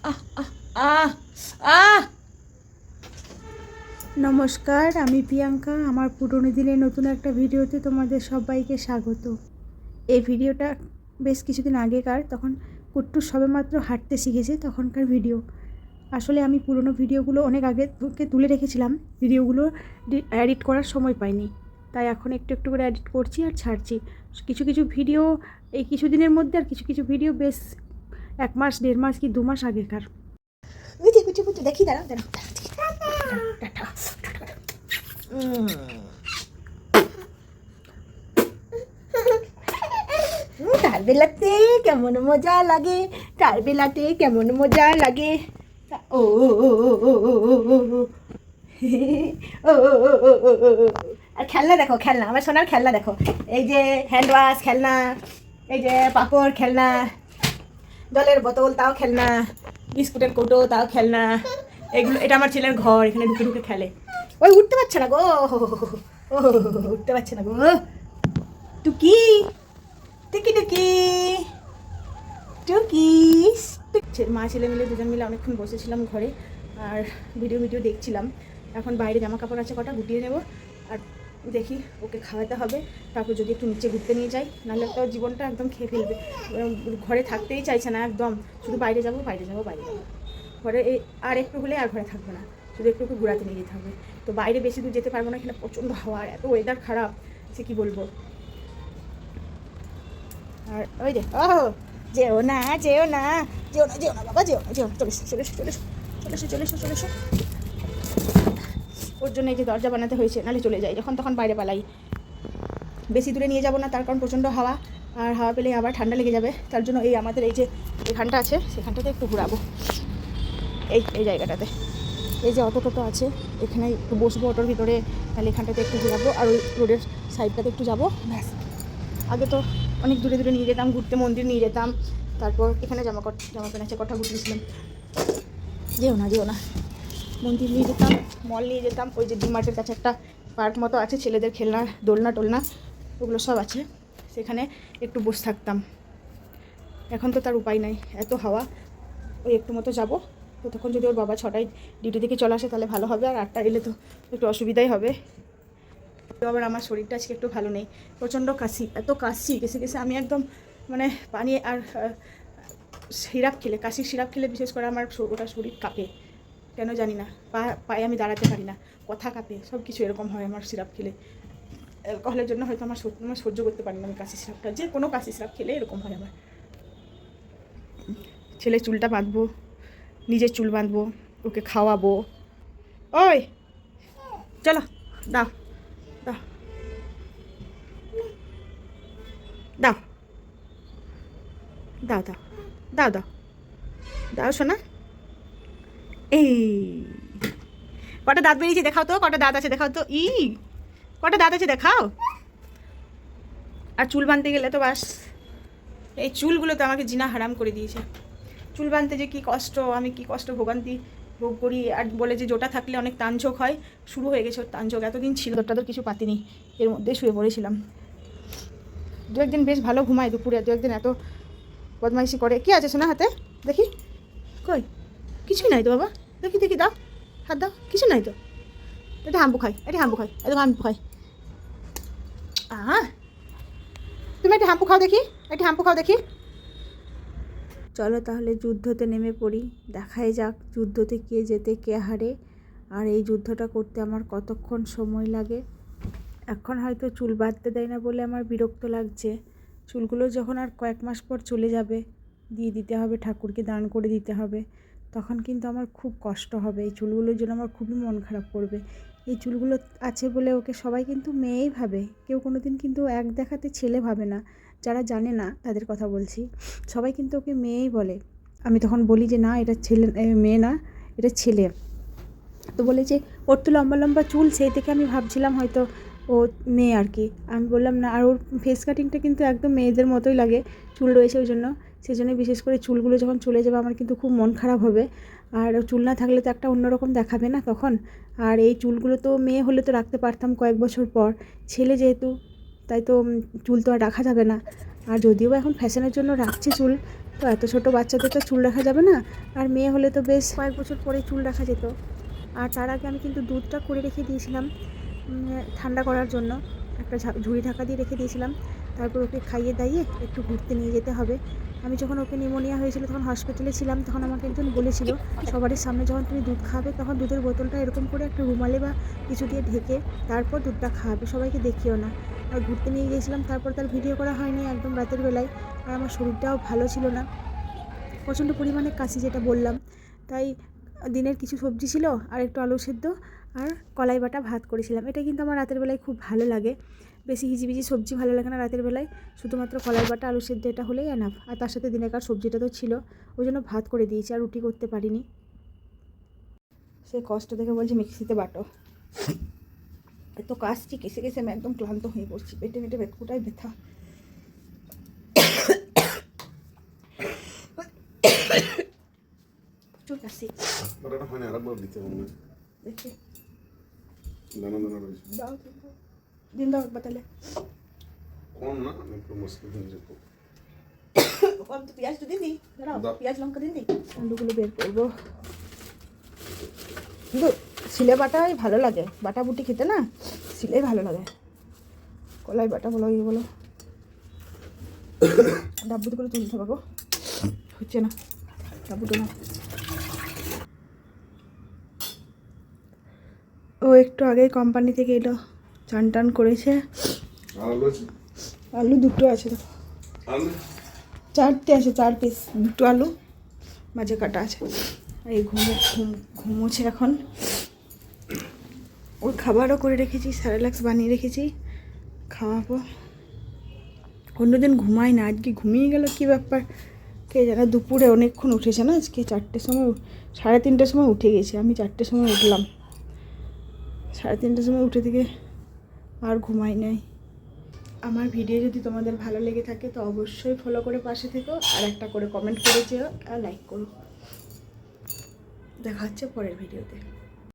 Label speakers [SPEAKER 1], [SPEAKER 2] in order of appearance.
[SPEAKER 1] আহ আহ আহ আহ নমস্কার, আমি প্রিয়াঙ্কা। আমার পুরনো দিনের নতুন একটা ভিডিওতে তোমাদের সবাইকে স্বাগত। এই ভিডিওটা বেশ কিছুদিন আগেকার, তখন কুট্টু সবেমাত্র হাঁটতে শিখেছে তখনকার ভিডিও। আসলে আমি পুরনো ভিডিওগুলো অনেক আগে থেকে তুলে রেখেছিলাম, ভিডিওগুলো এডিট করার সময় পাইনি, তাই এখন একটু একটু করে এডিট করছি আর ছাড়ছি। কিছু কিছু ভিডিও এই কিছুদিনের মধ্যে, আর কিছু কিছু ভিডিও বেশ 1 মাস 1.5 মাস কি 2 মাস আগেকার।
[SPEAKER 2] গুটি গুটি গুটি দেখি, দাঁড়াও দাঁড়াও তার বেলাতে কেমন মজা লাগে, তার বেলাতে কেমন মজা লাগে। ও আর খেলনা দেখো, খেলনা, আমার সোনার খেলনা দেখো। এই যে হ্যান্ড ওয়াশ খেলনা, এই যে পাপড় খেলনা, জলের বোতল তাও খেলনা, বিস্কুটের কৌটো তাও খেলনা। এগুলো, এটা আমার ছেলের ঘর, এখানে ঢুকে ঢুকে খেলে। ওই উঠতে পারছে না গো, ও উঠতে পারছে না গো। টুকি টুকি টুকি টুকি। মা ছেলে মিলে দুজন মিলে অনেকক্ষণ বসেছিলাম ঘরে আর ভিডিও দেখছিলাম। এখন বাইরে জামা কাপড় আছে কটা, গুটিয়ে নেব আর দেখি ওকে খাওয়াতে হবে। তারপর যদি একটু নিচে ঘুরতে নিয়ে যাই, নাহলে তো জীবনটা একদম খেয়ে ফেলবে। ঘরে থাকতেই চাইছে না একদম, শুধু বাইরে যাবো বাইরে যাবো বাইরে যাবো। ঘরে এই আর একটু হলে আর ঘরে থাকবে না, শুধু একটু একটু ঘোরাতে নিয়ে যেতে হবে। তো বাইরে বেশি দূর যেতে পারবো না, এখানে প্রচণ্ড হাওয়া, আর এত ওয়েদার খারাপ সে কী বলবো। আর ওই যে ও যেও না যেও না যেও না যেও না বাবা, যেও না যেও না, চলে এসো চলে এসো চলে এসো চলে এসো চলে এসো চলে এসো। ওর জন্য এই যে দরজা বানাতে হয়েছে, নাহলে চলে যাই যখন তখন বাইরে পালাই। বেশি দূরে নিয়ে যাবো না, তার কারণ প্রচণ্ড হাওয়া, আর হাওয়া পেলে আবার ঠান্ডা লেগে যাবে। তার জন্য এই আমাদের এই যে এখানটা আছে, সেখানটাতে একটু ঘুরাবো। এই জায়গাটাতে এই যে অটো টোটো আছে, এখানে একটু বসবো অটোর ভিতরে, তাহলে এখানটাতে একটু ঘুরাবো আর ওই রোডের সাইডটাতে একটু যাবো, ব্যাস। আগে তো অনেক দূরে দূরে নিয়ে যেতাম ঘুরতে, মন্দির নিয়ে যেতাম, তারপর এখানে জামা প্যান্ট আছে কটা ঘুরতেছিলাম। যেও না যেও না, মন্দির নিয়ে যেতাম, মল নিয়ে যেতাম, ওই যে ডিমার্টের কাছে একটা পার্ক মতো আছে, ছেলেদের খেলনা দোলনা টোলনা ওগুলো সব আছে, সেখানে একটু বসে থাকতাম। এখন তো তার উপায় নাই, এত হাওয়া। ওই একটু মতো যাবো, তো তখন যদি ওর বাবা 6টায় ডিউটি থেকে চলে আসে তাহলে ভালো হবে, আর 8টা এলে তো একটু অসুবিধাই হবে। তো আবার আমার শরীরটা আজকে একটু ভালো নেই, প্রচণ্ড কাশি, এত কাশি কেসে কেসে আমি একদম মানে পানি আর সিরাপ খেলে, কাশির সিরাপ খেলে বিশেষ করে আমার ওটা শরীর কাঁপে, কেন জানি না। পায়ে আমি দাঁড়াতে পারি না, কথা কাঁপে, সব কিছু এরকম হয় আমার সিরাপ খেলে। অ্যালকোহলের জন্য হয়তো আমার সহ্য করতে পারি না আমি কাশি সিরাপটা, যে কোনো কাশি সিরাপ খেলে এরকম হয় আমার। ছেলে চুলটা বাঁধবো, নিজের চুল বাঁধবো, ওকে খাওয়াবো। ওই চলো, দাও দাও দাও দাও দাও দাও দাও দাও শোনা। এই কটা দাঁত বেরিয়েছে দেখাও তো, কটা দাঁত আছে দেখাও তো, কটা দাঁত আছে দেখাও। আর চুল বাঁধতে গেলে তো বাস, এই চুলগুলো তো আমাকে জিনা হারাম করে দিয়েছে। চুল বাঁধতে যে কী কষ্ট, আমি কী কষ্ট ভোগান্তি ভোগ করি। আর বলে যে জোটা থাকলে অনেক তানঝোঁক হয়, শুরু হয়ে গেছে ওর তানঝোঁক। এতদিন ছিল তোর কিছু পাতিনি, এর মধ্যে শুয়ে পড়েছিলাম। 2-1 দিন বেশ ভালো ঘুমায় দুপুরে, 2-1 দিন এত বদমাইশি করে। কী আছে শোনা হাতে দেখি, কই কিছুই নাই তো বাবা, দেখি দেখি দাও, হাত দাও, কিছু নাই তো। এটা হাম্পু খাই, এটা হাম্পু খাই, এটা হাম্পু খাই। তুমি একটা হাম্পু খাও দেখি, একটা হাম্পু খাও দেখি। চলো তাহলে যুদ্ধতে নেমে পড়ি, দেখাই যাক যুদ্ধতে কে জেতে কে হারে, আর এই যুদ্ধটা করতে আমার কতক্ষণ সময় লাগে। এখন হয়তো চুল বাঁধতে দেয় না বলে আমার বিরক্ত লাগছে, চুলগুলো যখন আর কয়েক মাস পর চলে যাবে, দিয়ে দিতে হবে, ঠাকুরকে দান করে দিতে হবে, তখন কিন্তু আমার খুব কষ্ট হবে। এই চুলগুলোর জন্য আমার খুবই মন খারাপ করবে। এই চুলগুলো আছে বলে ওকে সবাই কিন্তু মেয়েই ভাবে, কেউ কোনো দিন কিন্তু এক দেখাতে ছেলে ভাবে না। যারা জানে না তাদের কথা বলছি, সবাই কিন্তু ওকে মেয়েই বলে। আমি তখন বলি যে না, এটা ছেলে, মেয়ে না, এটা ছেলে। তো বলে যে ওর তো লম্বা লম্বা চুল, সেই থেকে আমি ভাবছিলাম হয়তো ও মেয়ে আর কি। আমি বললাম না, আর ওর ফেস কাটিংটা কিন্তু একদম মেয়েদের মতোই লাগে, চুল রয়েছে ওই জন্য। সেই জন্য বিশেষ করে চুলগুলো যখন চলে যাবে আমার কিন্তু খুব মন খারাপ হবে। আর চুল না থাকলে তো একটা অন্যরকম দেখাবে না তখন। আর এই চুলগুলো তো মেয়ে হলে তো রাখতে পারতাম কয়েক বছর পর, ছেলে যেহেতু, তাই তো চুল তো আর রাখা যাবে না। আর যদিও এখন ফ্যাশনের জন্য রাখছে চুল,
[SPEAKER 1] তো এত ছোট বাচ্চাদের তো চুল রাখা যাবে না, আর মেয়ে হলে তো বেশ কয়েক বছর পরে চুল রাখা যেত। আর তার আগে আমি কিন্তু দুধটা করে রেখে দিয়েছিলাম ঠান্ডা করার জন্য, একটা ঝুড়ি ঢাকা দিয়ে রেখে দিয়েছিলাম। তারপর ওকে খাইয়ে দাইয়ে একটু ঘুরতে নিয়ে যেতে হবে। আমি যখন ওকে নিউমোনিয়া হয়েছিল তখন হসপিটালে ছিলাম, তখন আমাকে একজন বলেছিল সবারই সামনে যখন তুমি দুধ খাবে তখন দুধের বোতলটা এরকম করে একটা রুমালে বা কিছু দিয়ে ঢেকে তারপর দুধটা খাওয়াবে, সবাইকে দেখিও না। আর ঘুরতে নিয়ে গিয়েছিলাম, তারপর তার ভিডিও করা হয়নি একদম রাতের বেলায়। আর আমার শরীরটাও ভালো ছিল না, প্রচণ্ড পরিমাণে কাশি যেটা বললাম। তাই দিনের কিছু সবজি ছিল আর একটু আলু সেদ্ধ আর কলাই বাটা ভাত করেছিলাম। এটা কিন্তু আমার রাতের বেলায় খুব ভালো লাগে, বেশি হিজিবিজি সবজি ভালো লাগে না রাতের বেলায়, শুধুমাত্র কলাই বাটা আলু সেদ্ধ এটা হলেই এনাফ। আর তার সাথে দিনেকার সবজিটা তো ছিল, ওই জন্য ভাত করে দিয়েছি, আর রুটি করতে পারিনি। সে কষ্ট দেখে বলছি মিক্সিতে বাটো। এত কাশছি কেসে কেসে আমি একদম ক্লান্ত হয়ে পড়ছি, পেটে পেটে বেতকুটাই ব্যথা। প্রচুর কাশি। দেখি দাও দিন দাও একবার তাহলে। কম তো পেঁয়াজ তো দিন দিই, দাঁড়াও পেঁয়াজ লঙ্কা দিন দিই, আলুগুলো বের করবো। কিন্তু সিলে বাটাই ভালো লাগে, বাটা বুটি খেতে না সিলে ভালো লাগে। কলাই বাটা বলো ইয়ে বলো, ডাব্বুতে করে তুলতে হবে গো, হচ্ছে না ডাব্বুতে না। ও একটু আগেই কোম্পানি থেকে এলো, চান টান করেছে। আলু দুটো আছে, দেখো চারটে আছে, 4 পিস, দুটো আলু মাঝে কাটা আছে। আর এই ঘুমোচ্ছে এখন। ওর খাবারও করে রেখেছি, স্যারেলাক্স বানিয়ে রেখেছি, খাওয়াবো। অন্যদিন ঘুমায় না, আজকে ঘুমিয়ে গেল কী ব্যাপার কে জানে। দুপুরে অনেকক্ষণ উঠেছে না আজকে, 4টের সময় 3:30টার সময় উঠে গেছে, আমি 4টের সময় উঠলাম। 3:30টার সময় উঠে থেকে আর ঘুমাই নাই। আমার ভিডিও যদি তোমাদের ভালো লেগে থাকে তো অবশ্যই ফলো করে পাশে থেকো, আর একটা করে কমেন্ট করে যেও আর লাইক করো। দেখা হচ্ছে পরের ভিডিওতে।